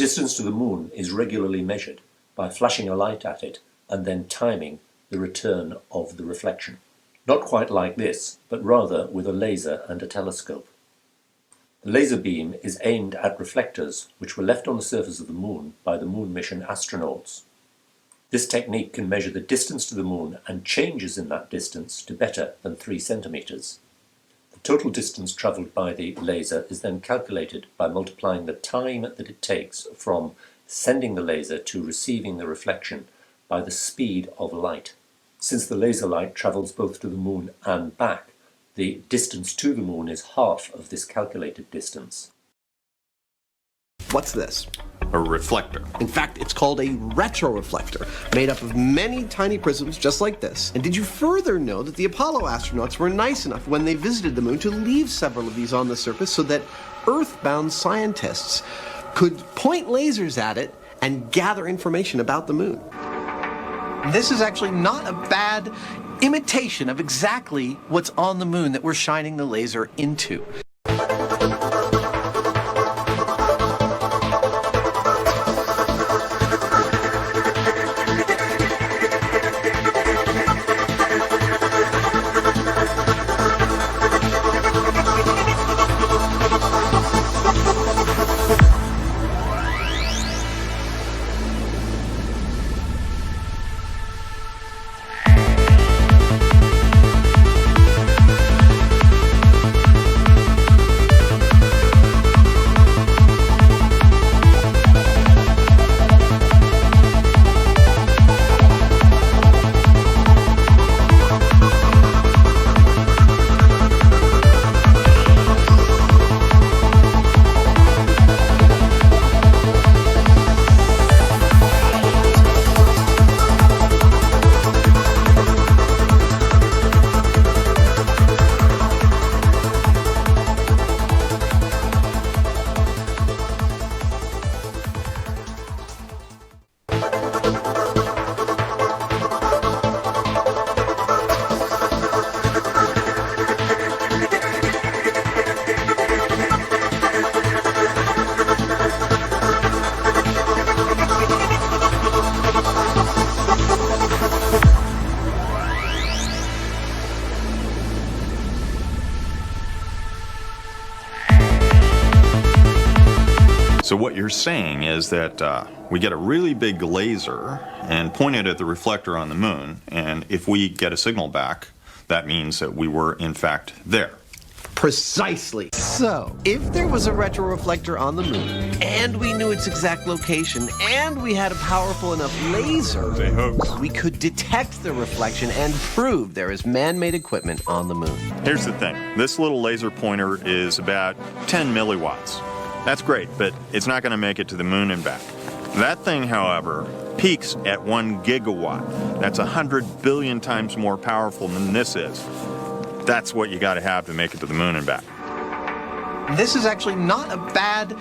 distance to the moon is regularly measured by flashing a light at it and then timing the return of the reflection. Not quite like this, but rather with a laser and a telescope. The laser beam is aimed at reflectors which were left on the surface of the moon by the moon mission astronauts. This technique can measure the distance to the moon and changes in that distance to better than 3 centimeters. The total distance travelled by the laser is then calculated by multiplying the time that it takes from sending the laser to receiving the reflection by the speed of light. Since the laser light travels both to the moon and back, the distance to the moon is half of this calculated distance. What's this? A reflector. In fact, it's called a retroreflector, made up of many tiny prisms just like this. And did you further know that the Apollo astronauts were nice enough when they visited the moon to leave several of these on the surface so that Earth-bound scientists could point lasers at it and gather information about the moon? This is actually not a bad imitation of exactly what's on the moon that we're shining the laser into. So what you're saying is that we get a really big laser and point it at the reflector on the moon, and if we get a signal back, that means that we were in fact there. Precisely. So, if there was a retroreflector on the moon, and we knew its exact location, and we had a powerful enough laser, we could detect the reflection and prove there is man-made equipment on the moon. Here's the thing. This little laser pointer is about 10 milliwatts. That's great, but it's not going to make it to the moon and back. That thing, however, peaks at 1 gigawatt. That's 100 billion times more powerful than this is. That's what you got to have to make it to the moon and back. This is actually not a bad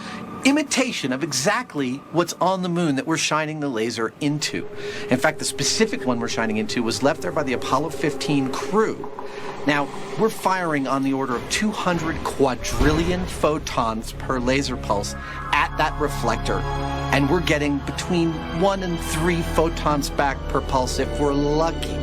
imitation of exactly what's on the moon that we're shining the laser into. In fact, the specific one we're shining into was left there by the Apollo 15 crew. Now, we're firing on the order of 200 quadrillion photons per laser pulse at that reflector, and we're getting between 1 and 3 photons back per pulse if we're lucky.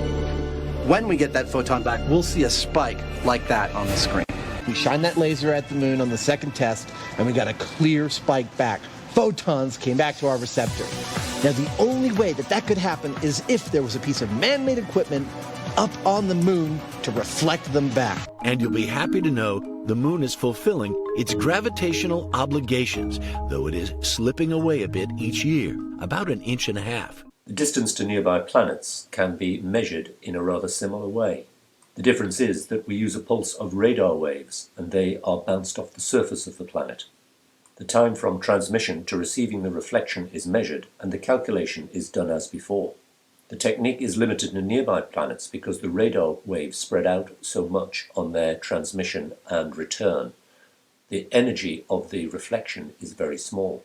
When we get that photon back, we'll see a spike like that on the screen. We shine that laser at the moon on the second test, and we got a clear spike back. Photons came back to our receptor. Now, the only way that that could happen is if there was a piece of man-made equipment up on the moon to reflect them back. And you'll be happy to know the moon is fulfilling its gravitational obligations, though it is slipping away a bit each year, about 1.5 inches. The distance to nearby planets can be measured in a rather similar way. The difference is that we use a pulse of radar waves, and they are bounced off the surface of the planet. The time from transmission to receiving the reflection is measured, and the calculation is done as before. The technique is limited to nearby planets because the radar waves spread out so much on their transmission and return. The energy of the reflection is very small.